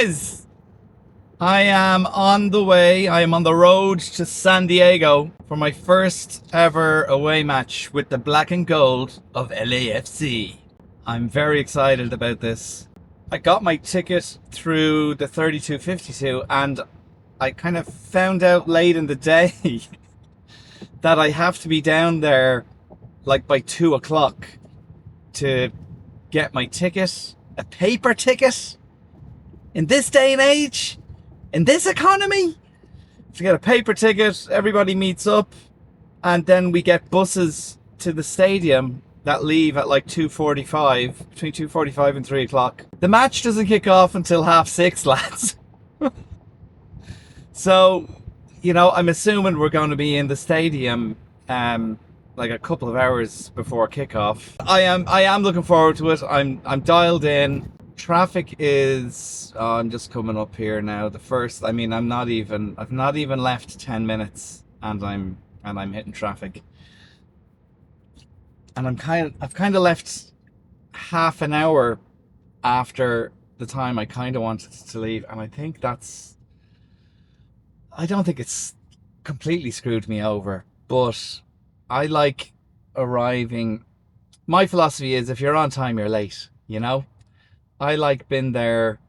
is. I am on the way. I am on the road to San Diego for my first ever away match with the black and gold of LAFC. I'm very excited about this. I got my ticket through the 3252 and I kind of found out late in the day that I have to be down there like by 2 o'clock to get my ticket, a paper ticket. In this day and age, in this economy, to get a paper ticket, everybody meets up and then we get buses to the stadium that leave at like 2:45, between 2:45 and 3 o'clock. The match doesn't kick off until 6:30, lads. So, you know, I'm assuming we're going to be in the stadium like a couple of hours before kickoff. I am looking forward to it. I'm dialed in. Traffic is I'm just coming up here now. I've not even left 10 minutes and I'm hitting traffic. And I've kind of left half an hour after the time I kind of wanted to leave, and I don't think it's completely screwed me over, but I like arriving. My philosophy is if you're on time, you're late, you know? I like being there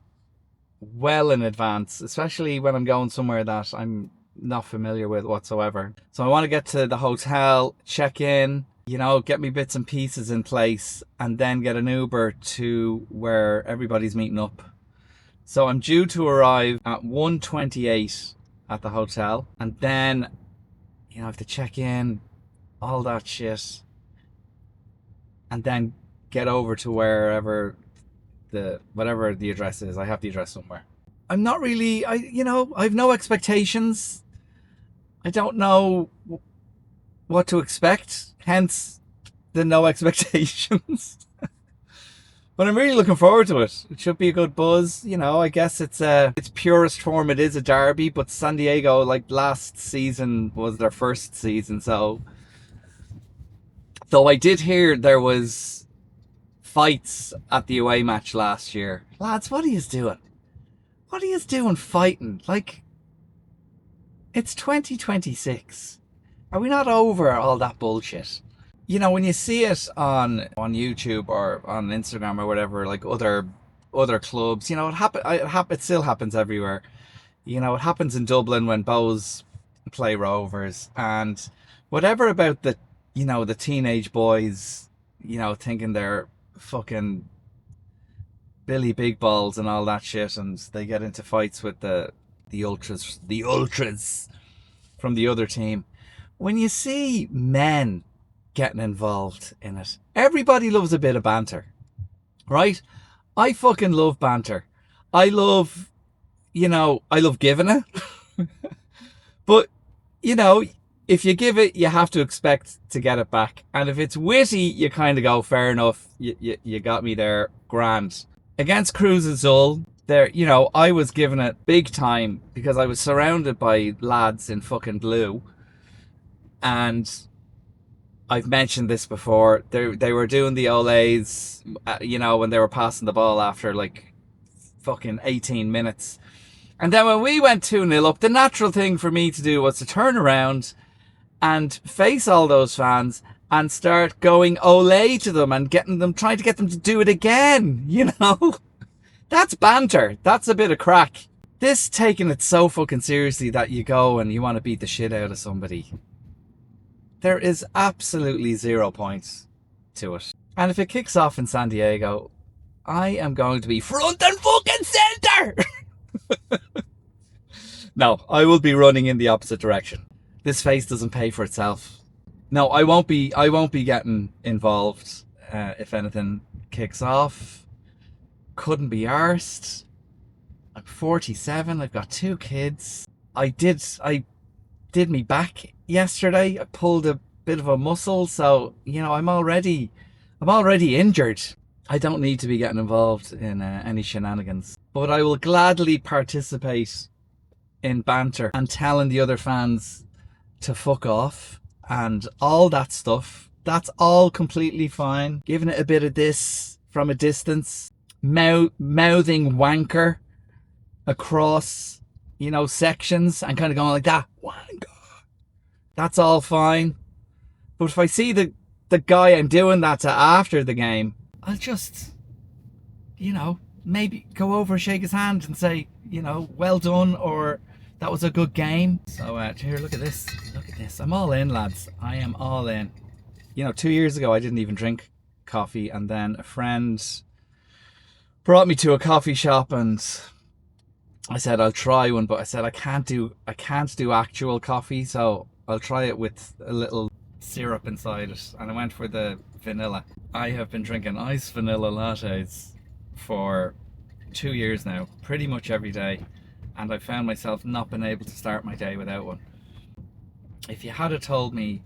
well in advance, especially when I'm going somewhere that I'm not familiar with whatsoever. So I want to get to the hotel, check in, you know, get me bits and pieces in place, and then get an Uber to where everybody's meeting up. So I'm due to arrive at 1:28 at the hotel, and then, you know, I have to check in, all that shit, and then get over to whatever the address is. I have the address somewhere. I'm not really, I have no expectations. I don't know what to expect, hence the no expectations. But I'm really looking forward to it. It should be a good buzz. You know, I guess its purest form, it is a derby, but San Diego, like last season, was their first season. So, though I did hear there was fights at the away match last year. Lads, what are you doing? What are you doing fighting? Like, it's 2026. Are we not over all that bullshit? You know, when you see it on YouTube or on Instagram or whatever, like other clubs, you know, it still happens everywhere. You know, it happens in Dublin when Bows play Rovers, and whatever about the teenage boys, you know, thinking they're fucking Billy Big Balls and all that shit, and they get into fights with the ultras from the other team. When you see men getting involved in it, everybody loves a bit of banter, right? I fucking love banter. I love giving it. But, you know, if you give it, you have to expect to get it back. And if it's witty, you kind of go, fair enough, you got me there, grand. Against Cruz Azul, there, you know, I was giving it big time because I was surrounded by lads in fucking blue. And I've mentioned this before, they were doing the Olays, you know, when they were passing the ball after like fucking 18 minutes. And then when we went 2-0 up, the natural thing for me to do was to turn around and face all those fans and start going Olay to them and trying to get them to do it again, you know? That's banter. That's a bit of crack. This taking it so fucking seriously that you go and you want to beat the shit out of somebody. There is absolutely 0 points to it. And if it kicks off in San Diego, I am going to be front and fucking center. No, I will be running in the opposite direction. This face doesn't pay for itself. No, I won't be getting involved if anything kicks off. Couldn't be arsed. I'm 47. I've got 2 kids. I did me back yesterday. I pulled a bit of a muscle, so you know I'm already injured. I don't need to be getting involved in any shenanigans, but I will gladly participate in banter and telling the other fans to fuck off and all that stuff. That's all completely fine. Giving it a bit of this from a distance, mouthing wanker across, sections and kind of going like that. Wango. That's all fine. But if I see the guy I'm doing that to after the game, I'll just, maybe go over, shake his hand and say, well done, or that was a good game. So here, look at this. Look at this. I'm all in, lads. I am all in. 2 years ago, I didn't even drink coffee. And then a friend brought me to a coffee shop and I said, I'll try one. But I said, I can't do actual coffee. So I'll try it with a little syrup inside it. And I went for the vanilla. I have been drinking iced vanilla lattes for 2 years now, pretty much every day, and I found myself not being able to start my day without one. If you had told me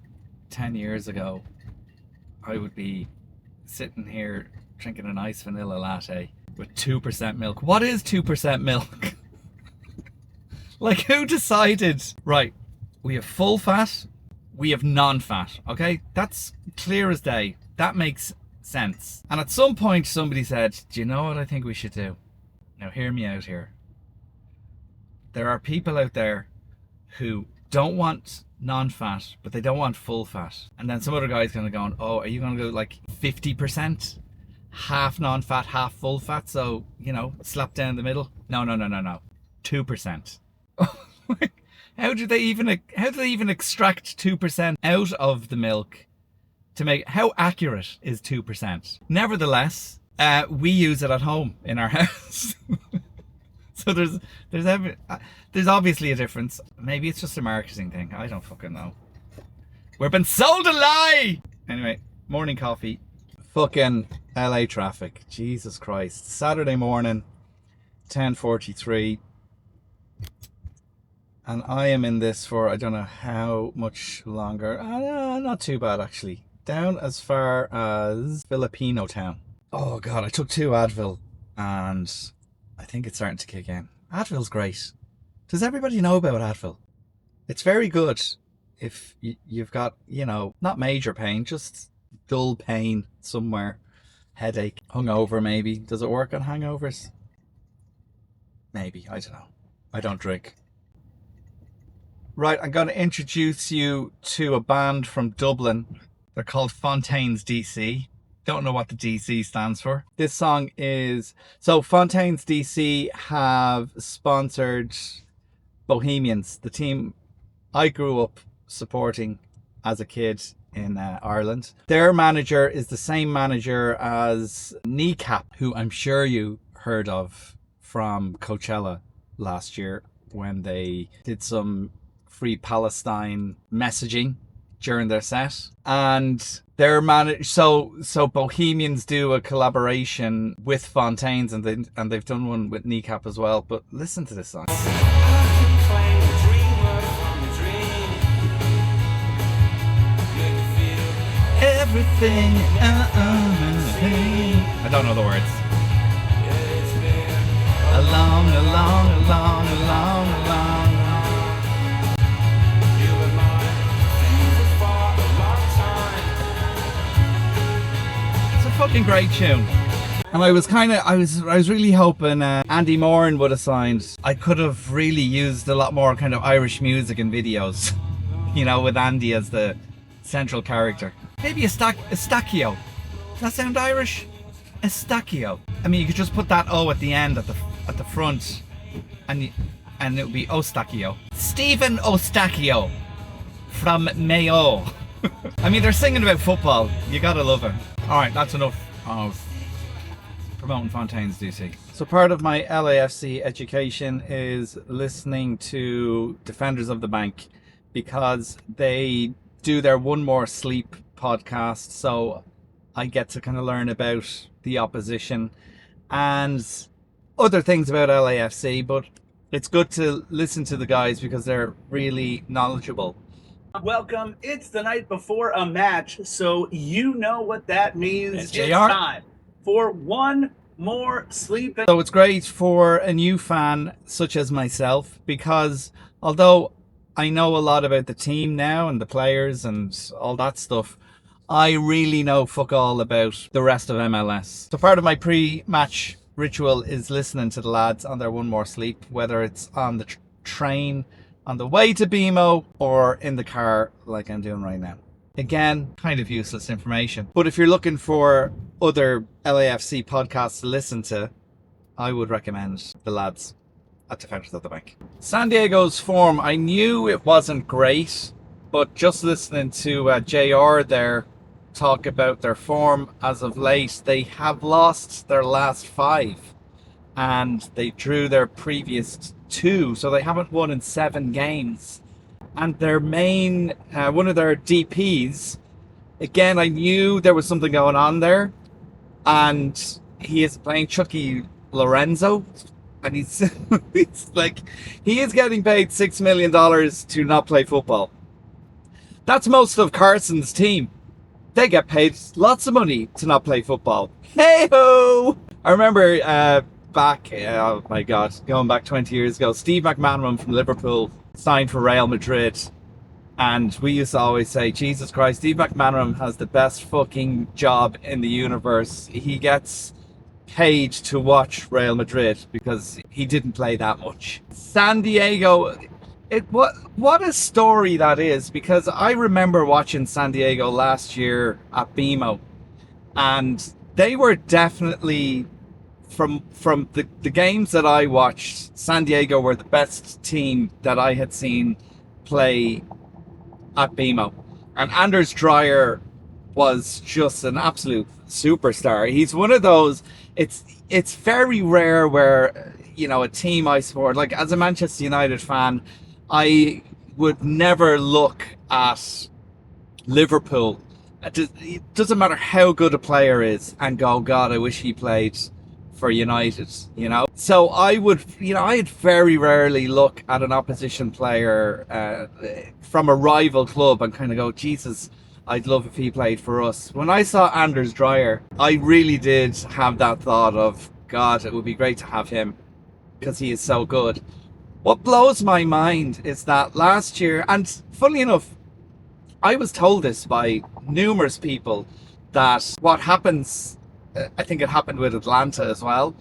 10 years ago I would be sitting here drinking an iced vanilla latte with 2% milk. What is 2% milk? Like, who decided? Right, we have full fat, we have non-fat, okay? That's clear as day. That makes sense. And at some point somebody said, do you know what I think we should do? Now hear me out here. There are people out there who don't want non-fat, but they don't want full fat. And then some other guy's kind of going, oh, are you going to go like 50%? Half non-fat, half full fat, so, slap down the middle? No. 2%. How do they even extract 2% out of the milk to make, how accurate is 2%? Nevertheless, we use it at home in our house. So there's obviously a difference. Maybe it's just a marketing thing. I don't fucking know. We've been sold a lie! Anyway, morning coffee. Fucking LA traffic. Jesus Christ. Saturday morning, 10:43. And I am in this for, I don't know how much longer. Not too bad, actually. Down as far as Filipino town. Oh God, I took 2 Advil and I think it's starting to kick in. Advil's great. Does everybody know about Advil? It's very good if you've got, not major pain, just dull pain somewhere. Headache, hungover maybe. Does it work on hangovers? Maybe, I don't know. I don't drink. Right, I'm going to introduce you to a band from Dublin. They're called Fontaines DC. Don't know what the DC stands for. This song is... So Fontaines DC have sponsored Bohemians, the team I grew up supporting as a kid in Ireland. Their manager is the same manager as Kneecap, who I'm sure you heard of from Coachella last year when they did some Free Palestine messaging during their set. And their so Bohemians do a collaboration with Fontaines, and they've done one with Kneecap as well. But listen to this song. Everything. I don't know the words. Along. It's a fucking great tune. And I was really hoping Andy Moran would have signed. I could have really used a lot more kind of Irish music in videos, with Andy as the central character. Maybe Estacchio. Does that sound Irish? Estacchio. I mean, you could just put that O at the end, at the front, and it would be Ostacchio. Stephen Ostacchio from Mayo. I mean, they're singing about football. You gotta love it. All right, that's enough of promoting Fontaines DC. So part of my LAFC education is listening to Defenders of the Bank, because they do their One More Sleep podcast, so I get to kind of learn about the opposition and other things about LAFC, but it's good to listen to the guys because they're really knowledgeable. Welcome. It's the night before a match, so you know what that means. It's JR. time for One More Sleep. So it's great for a new fan such as myself, because although I know a lot about the team now and the players and all that stuff, I really know fuck all about the rest of MLS. So part of my pre-match ritual is listening to the lads on their one more sleep, whether it's on the train, on the way to BMO, or in the car like I'm doing right now. Again, kind of useless information. But if you're looking for other LAFC podcasts to listen to, I would recommend the lads at Defenders of the Bank. San Diego's form, I knew it wasn't great, but just listening to JR there talk about their form as of late, they have lost their last 5 and they drew their previous 2, so they haven't won in 7 games. And their main, one of their DPs, again, I knew there was something going on there, and he is playing Chucky Lorenzo, and he's, he's like, he is getting paid $6 million to not play football. That's most of Carson's team. They get paid lots of money to not play football. Hey-ho! I remember back, oh my God, going back 20 years ago, Steve McManaman from Liverpool signed for Real Madrid. And we used to always say, Jesus Christ, Steve McManaman has the best fucking job in the universe. He gets paid to watch Real Madrid because he didn't play that much. San Diego, what a story that is, because I remember watching San Diego last year at BMO, and they were definitely, from the games that I watched, San Diego were the best team that I had seen play at BMO. And Anders Dreyer was just an absolute superstar. He's one of those, it's very rare where, you know, a team I support, like as a Manchester United fan, I would never look at Liverpool. It doesn't matter how good a player is and go, God, I wish he played for United, you know. So I would, you know, I'd very rarely look at an opposition player from a rival club and kind of go, Jesus, I'd love if he played for us. When I saw Anders Dreyer, I really did have that thought of, God, it would be great to have him because he is so good. What blows my mind is that last year, and funnily enough, I was told this by numerous people, that what happens, I think it happened with Atlanta as well,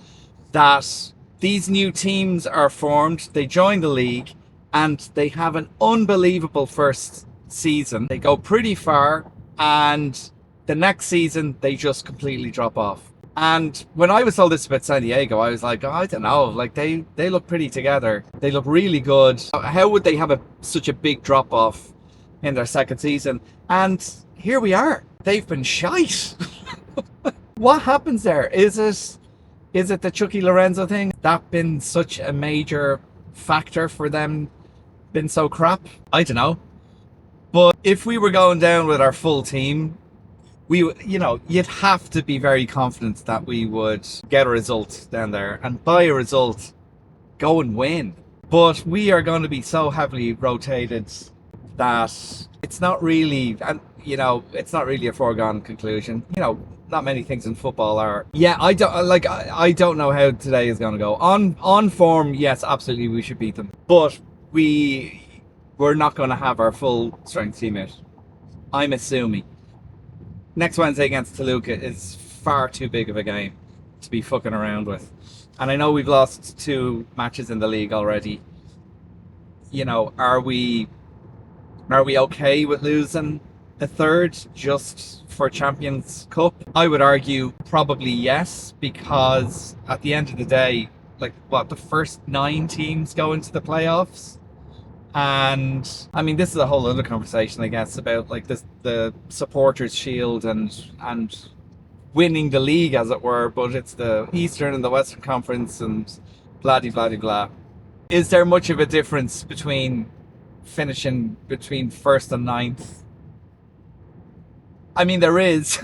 that these new teams are formed, they join the league, and they have an unbelievable first season. They go pretty far, and the next season, they just completely drop off. And when I was told this about San Diego, I was like, oh, I don't know, like they look pretty together. They look really good. How would they have such a big drop off in their second season? And here we are. They've been shite. What happens there? Is it the Chucky Lorenzo thing? That been such a major factor for them, been so crap? I don't know. But if we were going down with our full team, you'd have to be very confident that we would get a result down there, and by a result, go and win. But we are going to be so heavily rotated that it's not really, and it's not really a foregone conclusion. Not many things in football are. Yeah, I don't know how today is going to go. On form, yes, absolutely, we should beat them. But we're not going to have our full strength team out. I'm assuming. Next Wednesday against Toluca is far too big of a game to be fucking around with. And I know we've lost 2 matches in the league already. Are we okay with losing a third just for Champions Cup? I would argue probably yes, because at the end of the day, the first 9 teams go into the playoffs. And I mean, this is a whole other conversation, I guess, about the supporters shield and winning the league, as it were. But it's the Eastern and the Western Conference and blah de blah de blah. Is there much of a difference between finishing between 1st and 9th? I mean, there is.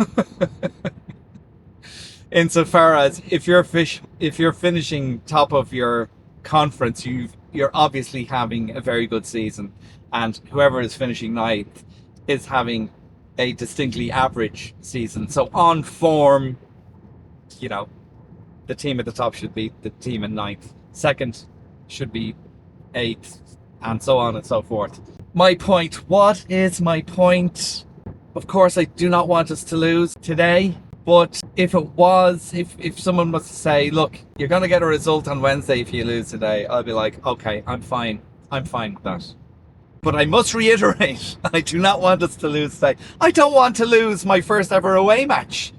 Insofar as if you're finishing top of your conference, you're obviously having a very good season, and whoever is finishing 9th is having a distinctly average season. So on form, the team at the top should beat the team in 9th. Second should be 8th, and so on and so forth. My point. What is my point? Of course, I do not want us to lose today. But if someone was to say, look, you're going to get a result on Wednesday if you lose today, I'll be like, okay, I'm fine with that. But I must reiterate, I do not want us to lose today. I don't want to lose my first ever away match.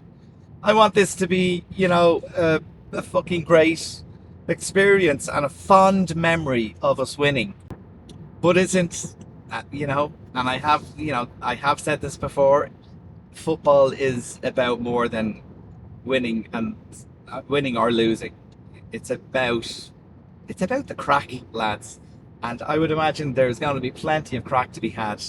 I want this to be, a fucking great experience and a fond memory of us winning. But isn't, and I have said this before, football is about more than winning or losing. It's about the crack, lads. And I would imagine there's going to be plenty of crack to be had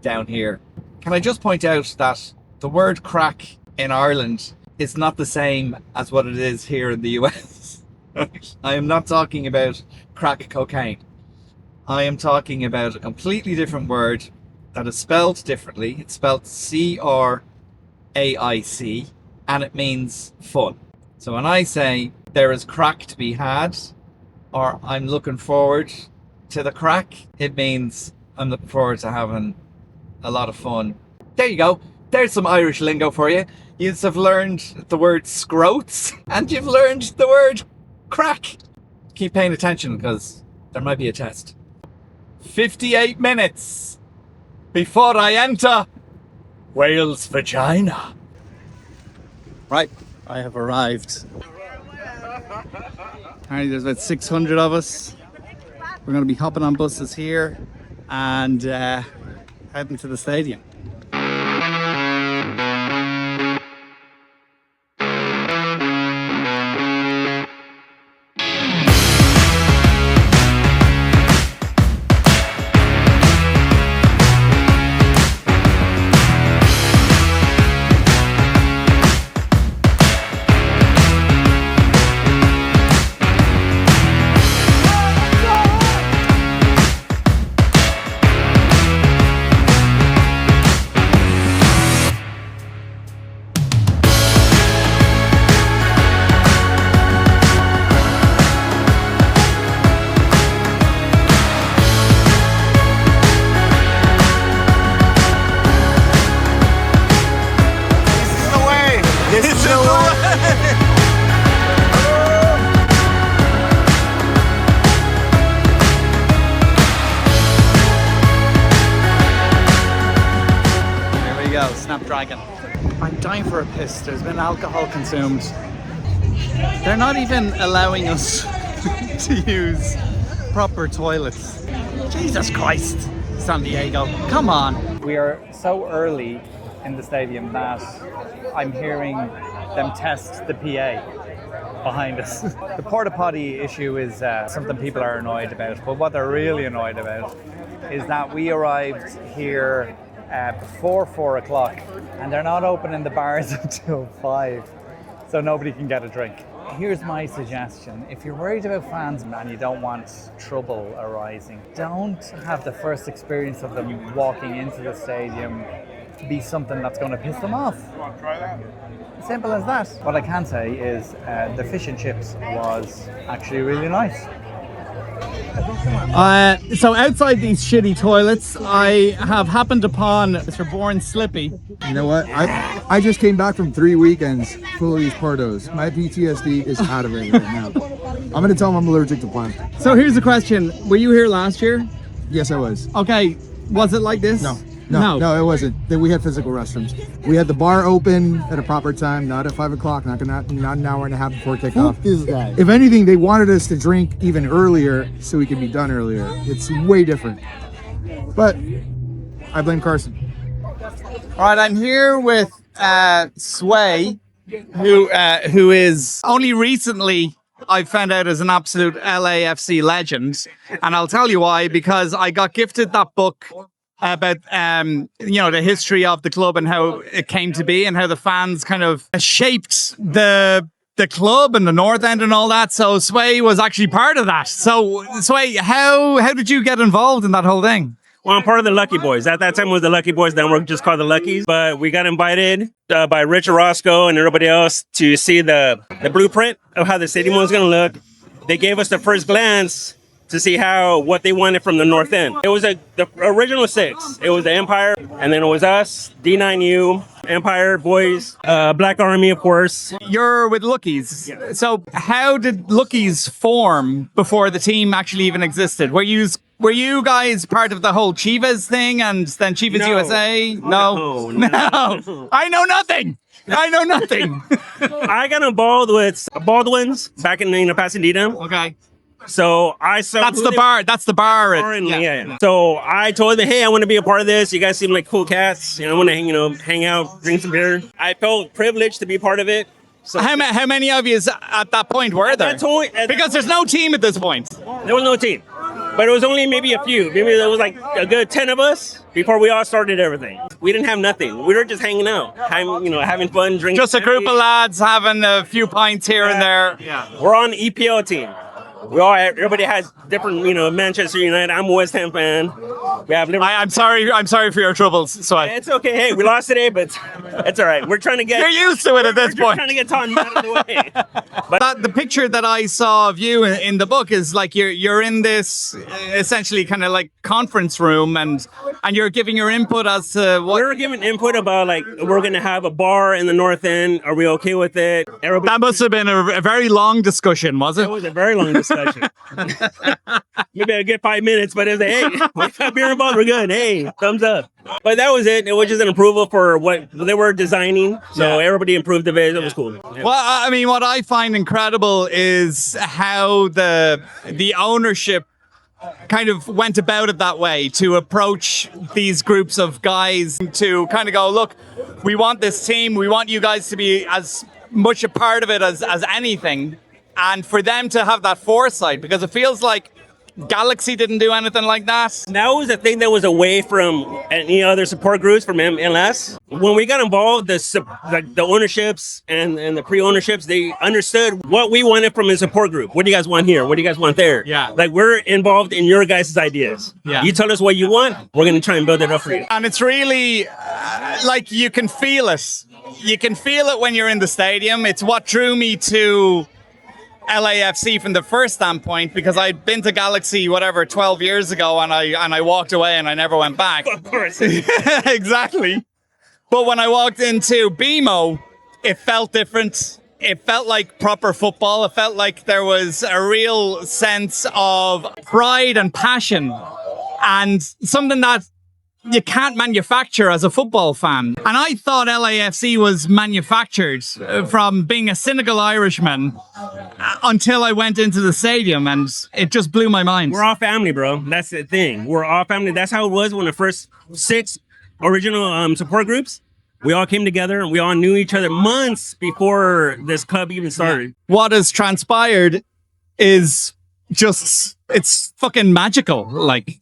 down here. Can I just point out that the word crack in Ireland is not the same as what it is here in the US. I am not talking about crack cocaine. I am talking about a completely different word that is spelled differently. It's spelled C-R-A-I-C, and it means fun. So when I say there is crack to be had, or I'm looking forward to the crack, it means I'm looking forward to having a lot of fun. There you go. There's some Irish lingo for you. You've learned the word scroats, and you've learned the word crack. Keep paying attention, because there might be a test. 58 minutes before I enter Wales' vagina. Right, I have arrived. Alright, there's about 600 of us. We're going to be hopping on buses here and heading to the stadium. Snapdragon. I'm dying for a piss. There's been alcohol consumed. They're not even allowing us to use proper toilets. Jesus Christ, San Diego, come on. We are so early in the stadium that I'm hearing them test the PA behind us. The porta potty issue is something people are annoyed about, but what they're really annoyed about is that we arrived here before 4 o'clock and they're not opening the bars until 5, so nobody can get a drink. Here's my suggestion: if you're worried about fans and you don't want trouble arising, don't have the first experience of them walking into the stadium be something that's going to piss them off. You want to try that? Simple as that. What I can say is the fish and chips was actually really nice. So outside these shitty toilets, I have happened upon Mr. Bourne Slippy. You know what? I just came back from 3 weekends full of these Portos. My PTSD is out of it right now. I'm going to tell them I'm allergic to plant. So here's the question. Were you here last year? Yes, I was. Okay. Was it like this? No, it wasn't. We had physical restrooms. We had the bar open at a proper time, not at 5 o'clock, not an hour and a half before kickoff. Who is that? If anything, they wanted us to drink even earlier so we could be done earlier. It's way different. But I blame Carson. All right, I'm here with Sway, who is only recently I found out is an absolute LAFC legend, and I'll tell you why. Because I got gifted that book about the history of the club and how it came to be and how the fans kind of shaped the club and the North End and all that. So Sway was actually part of that. So Sway, how did you get involved in that whole thing? Well, I'm part of the Lucky Boys. At that time it was the Lucky Boys, then we're just called the Luckies. But we got invited by Rich Orozco and everybody else to see the blueprint of how the stadium was going to look. They gave us the first glance to see what they wanted from the North End. It was the original 6. It was the Empire, and then it was us, D9U, Empire boys, Black Army, of course. You're with Luckies. Yeah. So how did Luckies form before the team actually even existed? Were you guys part of the whole Chivas thing and then Chivas No. USA? No. No. I know nothing. I got involved with Baldwin's back in Pasadena. Okay. So I saw That's who the they bar. That's the bar. Yeah. So I told them, hey, I want to be a part of this. You guys seem like cool cats. I want to, hang out, drink some beer. I felt privileged to be part of it. So How many of you at that point were there? Because there's no team at this point. there was no team, but it was only maybe a few. Maybe there was like a good 10 of us before we all started everything. We didn't have nothing. We were just hanging out, having fun, drinking. Just a group of lads having a few pints here and there. Yeah. We're on the EPL team. Everybody has different, Manchester United. I'm a West Ham fan. We have Liverpool. I'm sorry for your troubles. So It's okay. Hey, we lost today, but it's all right. We're trying to get. you're used to it at this We're point. trying to get Tottenham out of the way. But The picture that I saw of you in the book is like you're in this essentially kind of like conference room and you're giving your input as to what. we were giving input about we're gonna have a bar in the North End. Are we okay with it? Everybody. That must have been a very long discussion, was it? It was a very long discussion. Maybe I get 5 minutes, but it was hey, we got beer involved, we're good. Hey, thumbs up. But that was it. It was just an approval for what they were designing. So everybody approved of it. It was cool. Yeah. Well, I mean, what I find incredible is how the ownership kind of went about it that way to approach these groups of guys to kind of go, look, we want this team. We want you guys to be as much a part of it as anything. And for them to have that foresight, because it feels like Galaxy didn't do anything like that. That was a thing that was away from any other support groups from MLS. When we got involved, the ownerships and the pre-ownerships, they understood what we wanted from a support group. What do you guys want here? What do you guys want there? Yeah. We're involved in your guys' ideas. Yeah. You tell us what you want, we're going to try and build it up for you. And it's really like you can feel it. You can feel it when you're in the stadium. It's what drew me to LAFC from the first standpoint, because I'd been to Galaxy 12 years ago and I walked away and I never went back. Of course. Exactly. But when I walked into BMO, it felt different. It felt like proper football. It felt like there was a real sense of pride and passion and something that you can't manufacture as a football fan. And I thought LAFC was manufactured from being a cynical Irishman until I went into the stadium, and it just blew my mind. We're all family, bro. That's the thing. We're all family. That's how it was when the first 6 original support groups, we all came together and we all knew each other months before this club even started. What has transpired is just, it's fucking magical. Like,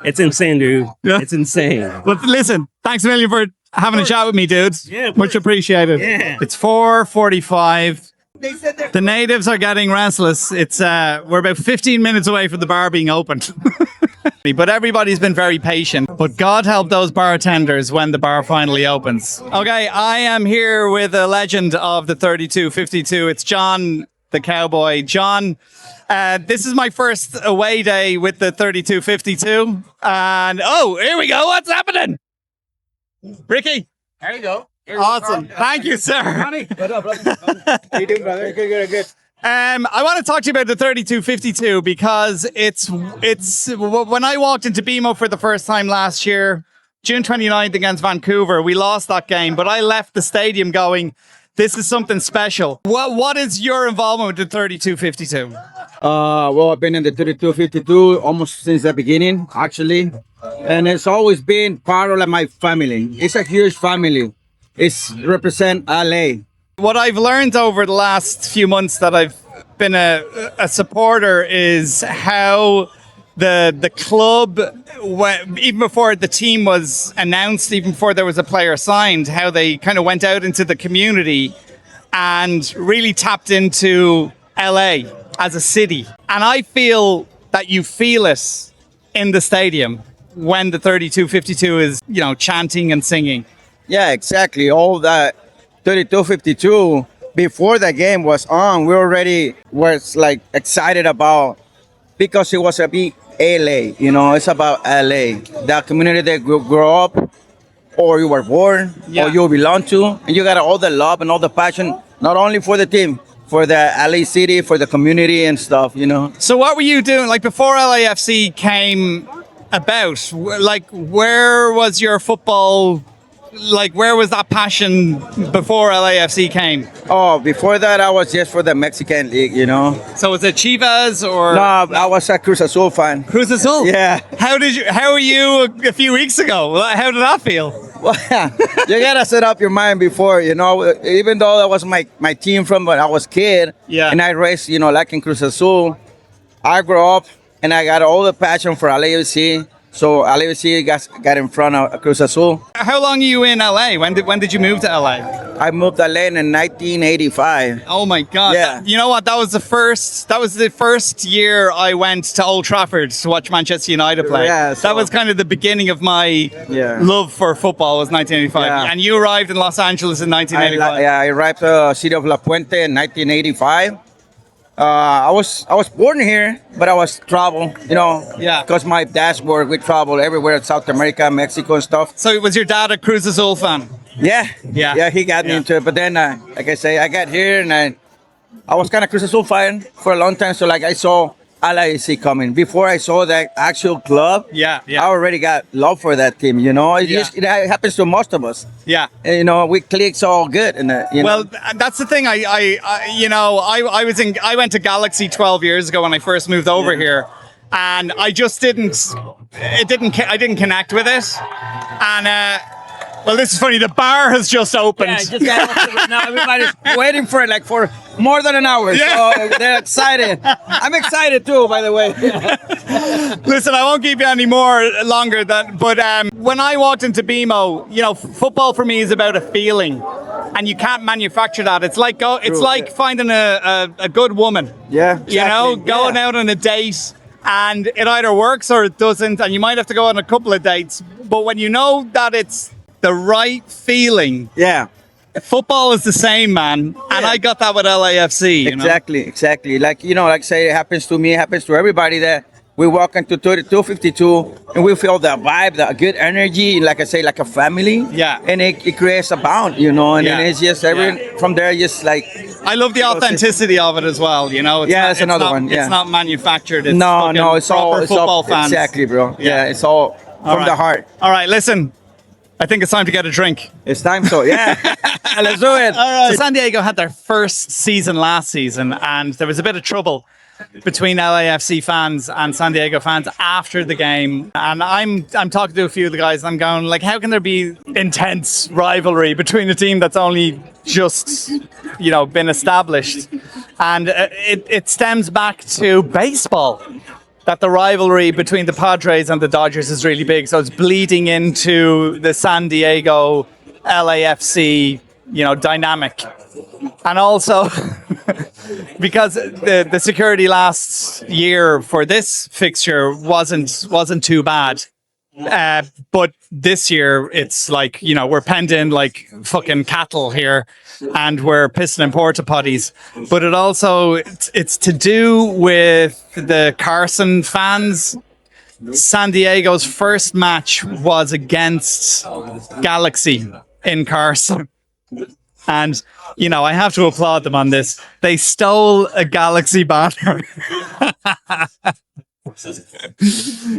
It's insane, dude. Yeah. It's insane. but listen, thanks a million for having a chat with me, dude. Yeah, of Much course. appreciated. Yeah. It's 4:45. The natives are getting restless. It's we're about 15 minutes away from the bar being opened. But everybody's been very patient. But God help those bartenders when the bar finally opens. Okay, I am here with a legend of the 3252. It's John the Cowboy. John, this is my first away day with the 3252. And oh, here we go. What's happening? Ricky. There you go. Awesome. Thank you, sir. What up, brother? How you doing, brother? Good. I want to talk to you about the 3252 because it's when I walked into BMO for the first time last year, June 29th against Vancouver, we lost that game, but I left the stadium going, this is something special. What is your involvement with the 3252? Well, I've been in the 3252 almost since the beginning, actually. And it's always been part of my family. It's a huge family. It's represent LA. What I've learned over the last few months that I've been a supporter is how the club, even before the team was announced, even before there was a player signed, how they kind of went out into the community and really tapped into LA as a city. And I feel that you feel it in the stadium when the 3252 is, chanting and singing. Yeah, exactly. All that 3252, before the game was on, we already was excited about, because it was a big LA, it's about LA. The community that grew up, or you were born, Yeah. or you belong to, and you got all the love and all the passion, not only for the team, for the LA city, for the community and stuff, you know. So what were you doing, like, before LAFC came about? Like, where was your football, like, where was that passion before LAFC came? Oh, before that, I was just for the Mexican League, you know. So was it Chivas or No, I was a Cruz Azul fan. Cruz Azul? Yeah. How were you a few weeks ago? How did that feel? Well, you gotta set up your mind before, you know. Even though that was my team from when I was a kid, Yeah. and I raced, you know, like in Cruz Azul, I grew up and I got all the passion for LAFC. So LAFC got in front of Cruz Azul. How long are you in LA? When did you move to LA? I moved to LA in 1985. Oh my God! Yeah. You know what? That was the first year I went to Old Trafford to watch Manchester United play. Yeah, so- that was kind of the beginning of my Yeah. love for football. Was 1985, Yeah. and you arrived in Los Angeles in 1985. I arrived to the city of La Puente in 1985. I was born here, but I was travel, you know, Yeah. because my dad's work, we travel everywhere, South America, Mexico and stuff. So was your dad a Cruz Azul fan? Yeah, Yeah. he got me Yeah. into it. But then, like I say, I got here and I was kind of Cruz Azul fan for a long time. So like I saw LAFC coming before I saw that actual club. Yeah, yeah. I already got love for that team. You know, Yeah. it happens to most of us. Yeah. And, you know, we click so good. And you know. Well, that's the thing. I went to Galaxy 12 years ago when I first moved over here, and I just I didn't connect with it. And well, this is funny. The bar has just opened. Yeah, just got now everybody's waiting for it like for more than an hour. Yeah. So they're excited. I'm excited too, by the way. Listen, I won't keep you any more longer. But when I walked into BMO, you know, football for me is about a feeling, and you can't manufacture that. It's like finding a good woman. Yeah, You know, exactly. going Yeah. out on a date, and it either works or it doesn't, and you might have to go on a couple of dates. But when you know that it's the right feeling, Yeah. football is the same, man. And Yeah. I got that with LAFC. You know? Exactly. Like, you know, like say it happens to me, it happens to everybody that we walk into 3252 and we feel the vibe, the good energy, like I say, like a family. Yeah. And it creates a bond, you know, and Yeah. then it's just from there, just like. I love the authenticity of it as well. You know, Yeah, that's another one, yeah. It's not manufactured. It's No, fucking it's all proper football fans. Exactly, bro. Yeah. Yeah, it's all from right. the heart. All right, listen. I think it's time to get a drink. It's time, so yeah. Let's do it. So San Diego had their first season last season, and there was a bit of trouble between LAFC fans and San Diego fans after the game. And I'm talking to a few of the guys, and I'm going, like, how can there be intense rivalry between a team that's only just, you know, been established? And it stems back to baseball. That the rivalry between the Padres and the Dodgers is really big. So it's bleeding into the San Diego LAFC, you know, dynamic. And also because the security last year for this fixture wasn't too bad. But this year it's like, you know, we're penned in like fucking cattle here, and we're pissing in porta potties. But it's to do with the Carson fans. San Diego's first match was against Galaxy in Carson. And, you know, I have to applaud them on this. They stole a Galaxy banner.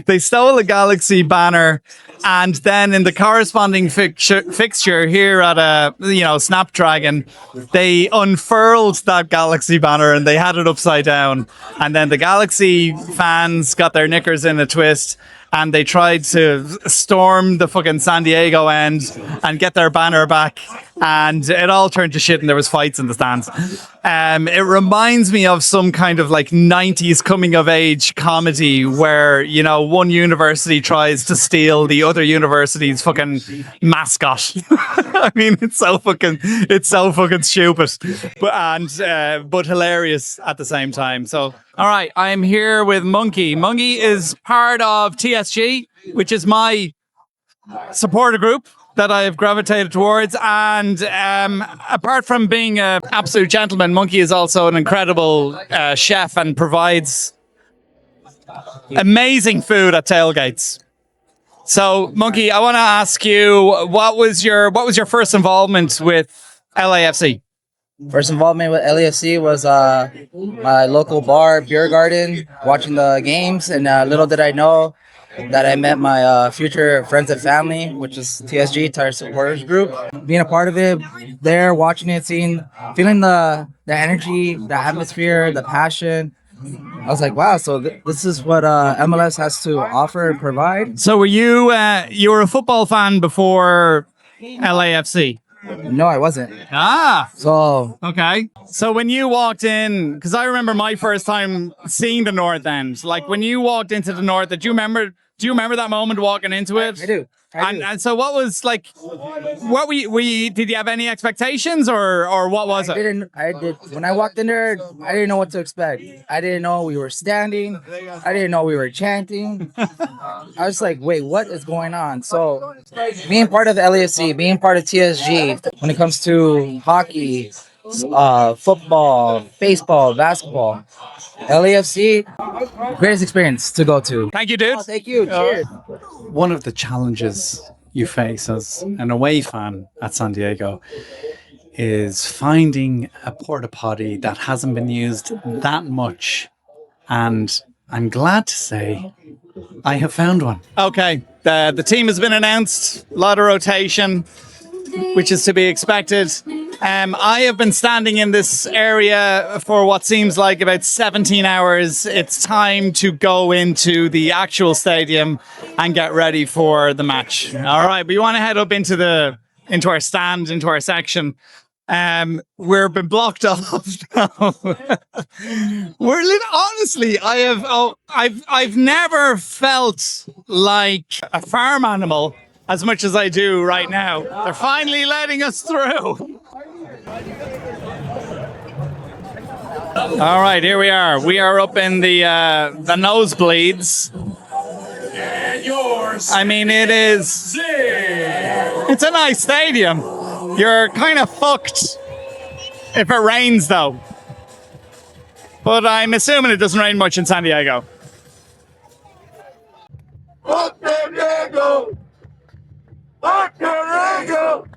They stole a Galaxy banner, and then in the corresponding fixture here at Snapdragon, they unfurled that Galaxy banner and they had it upside down. And then the Galaxy fans got their knickers in a twist, and they tried to storm the fucking San Diego end and get their banner back, and it all turned to shit, and there was fights in the stands. It reminds me of some kind of like 90s coming of age comedy where, you know, one university tries to steal the other university's fucking mascot. I mean, it's so fucking stupid, but hilarious at the same time. So, all right, I'm here with Monkey. Monkey is part of TSG, which is my supporter group that I have gravitated towards. And apart from being an absolute gentleman, Monkey is also an incredible chef and provides amazing food at tailgates. So, Monkey, I want to ask you, what was your first involvement with LAFC? First involvement with LAFC was my local bar, beer garden, watching the games, and little did I know that I met my future friends and family, which is TSG, Tire Supporters Group. Being a part of it, there, watching it, feeling the energy, the atmosphere, the passion. I was like, wow, so this is what MLS has to offer and provide. So were you were a football fan before LAFC? No, I wasn't. Ah, So okay. So when you walked in, because I remember my first time seeing the North End, like when you walked into the North, do you remember that moment walking into it? I do. And so what was like, what did you have any expectations or what was it? I did. When I walked in there, I didn't know what to expect. I didn't know we were standing. I didn't know we were chanting. I was like, wait, what is going on? So being part of LAFC, being part of TSG, when it comes to hockey, football, baseball, basketball, LAFC, greatest experience to go to. Thank you, dude. Oh, thank you. Cheers. One of the challenges you face as an away fan at San Diego is finding a porta potty that hasn't been used that much. And I'm glad to say I have found one. Okay, the team has been announced. A lot of rotation, which is to be expected. I have been standing in this area for what seems like about 17 hours. It's time to go into the actual stadium and get ready for the match. All right, we want to head up into our stand, into our section. We're been blocked off now. Honestly, I've never felt like a farm animal as much as I do right now. They're finally letting us through. All right, here we are. We are up in the nosebleeds. I mean, it's a nice stadium. You're kind of fucked if it rains, though. But I'm assuming it doesn't rain much in San Diego. Fuck San Diego! Fuck San Diego!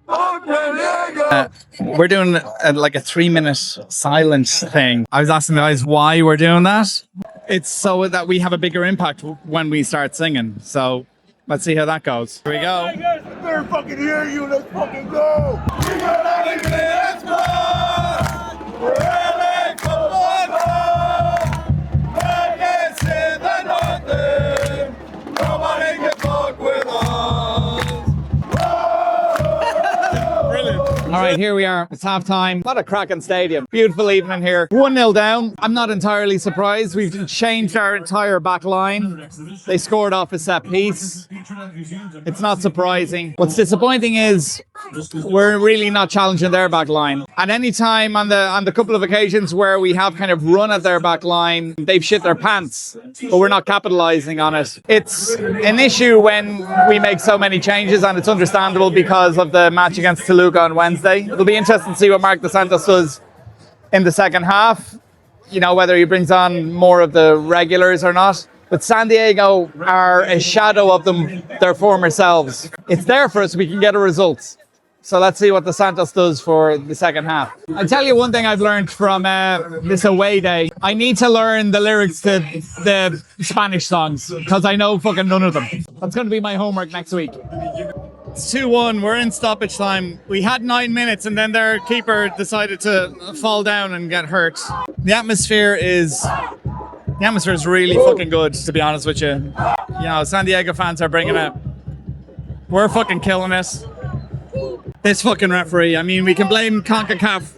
Fuck San Diego! We're doing like a 3-minute silence thing. I was asking the guys why we're doing that. It's so that we have a bigger impact when we start singing. So let's see how that goes. Here we go. I better fucking hear you. Let's fucking go. We got let's go. We're LA football. Vegas in the northern. Nobody can fuck with us. Brilliant. All right, here we are. It's halftime. What a cracking stadium. Beautiful evening here. 1-0 down. I'm not entirely surprised. We've changed our entire back line. They scored off a set piece. It's not surprising. What's disappointing is we're really not challenging their back line. At any time on the couple of occasions where we have kind of run at their back line, they've shit their pants, but we're not capitalizing on it. It's an issue when we make so many changes, and it's understandable because of the match against Toluca on Wednesday. It'll be interesting to see what Mark Dos Santos does in the second half. You know, whether he brings on more of the regulars or not. But San Diego are a shadow of their former selves. It's there for us. We can get a result. So let's see what Dos Santos does for the second half. I'll tell you one thing I've learned from this away day. I need to learn the lyrics to the Spanish songs because I know fucking none of them. That's going to be my homework next week. It's 2-1. We're in stoppage time. We had 9 minutes and then their keeper decided to fall down and get hurt. The atmosphere is really fucking good, to be honest with you. You know, San Diego fans are bringing it. We're fucking killing it. This fucking referee, I mean, we can blame CONCACAF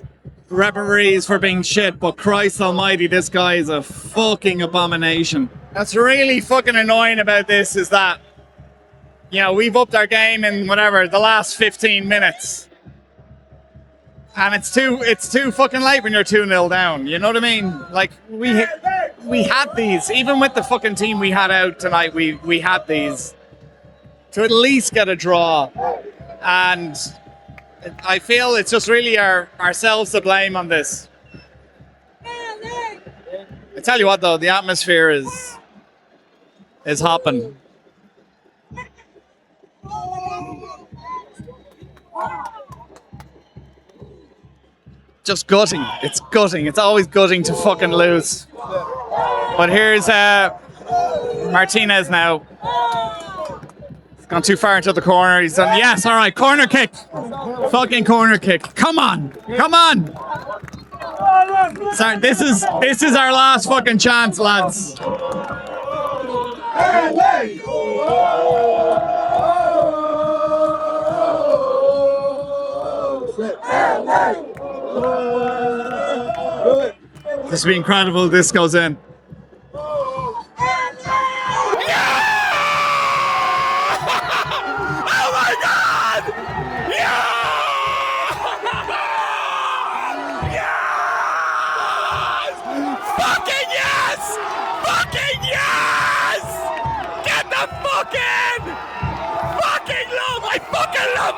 referees for being shit, but Christ almighty, this guy is a fucking abomination. That's really fucking annoying about this is that, you know, we've upped our game in the last 15 minutes. And it's too fucking late when you're 2-0 down. You know what I mean? Like, we had these, even with the fucking team we had out tonight, we had these to at least get a draw. And I feel it's just really ourselves to blame on this. I tell you what though, the atmosphere is hopping. just gutting. It's gutting. It's always gutting to fucking lose. But here's Martinez now. He's gone too far into the corner. He's done. Yes, all right. Corner kick. Fucking corner kick. Come on. Come on. Sorry, this is our last fucking chance, lads. This will be incredible. This goes in.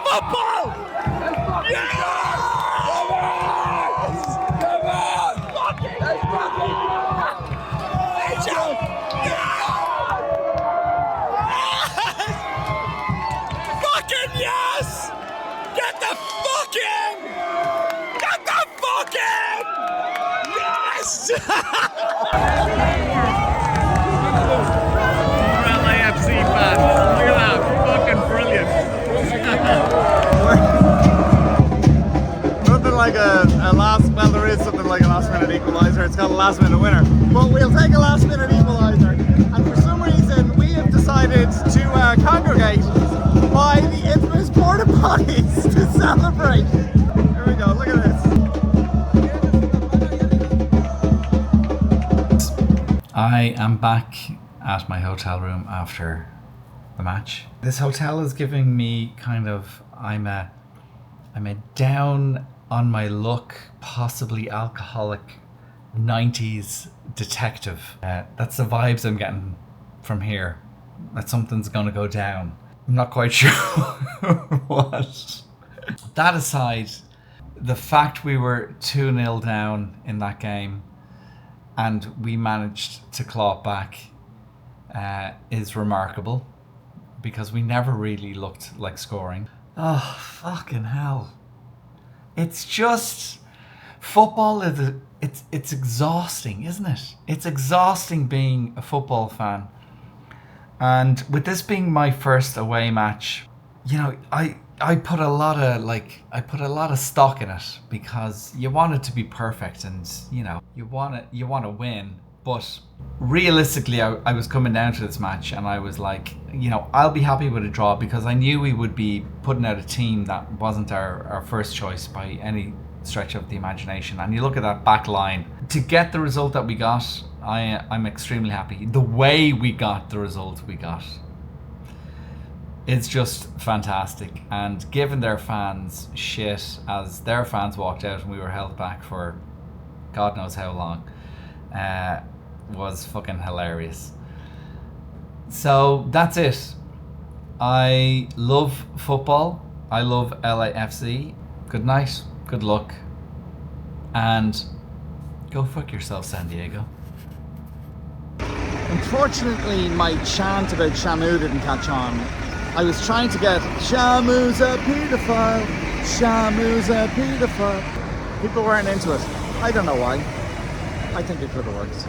Football! Yes! Come on! Fucking yes! Get the fucking! Get the fucking! Yes! LAFC fans. Look at that. Fucking brilliant. Nothing like a last, well, there is something like a last minute equaliser. It's got a last minute winner. But we'll take a last minute equaliser. And for some reason, we have decided to congregate by the infamous porta potties to celebrate. Here we go, look at this. I am back at my hotel room after the match. This hotel is giving me kind of, I'm a down on my luck, possibly alcoholic 90s detective. That's the vibes I'm getting from here, that something's gonna go down. I'm not quite sure what. That aside, the fact we were 2-0 down in that game and we managed to claw it back is remarkable, because we never really looked like scoring. Oh, fucking hell. It's just, football is, it's exhausting, isn't it? It's exhausting being a football fan. And with this being my first away match, you know, I put a lot of stock in it, because you want it to be perfect, and you know, you want to win. But realistically, I was coming down to this match and I was like, you know, I'll be happy with a draw, because I knew we would be putting out a team that wasn't our first choice by any stretch of the imagination. And you look at that back line, to get the result that we got, I'm extremely happy. The way we got the result we got, it's just fantastic. And given their fans shit as their fans walked out and we were held back for God knows how long, was fucking hilarious. So that's it. I love football. I love LAFC. Good night, good luck, and go fuck yourself, San Diego. Unfortunately, my chant about Shamu didn't catch on. I was trying to get Shamu's a paedophile, Shamu's a paedophile. People weren't into it. I don't know why. I think it could have worked.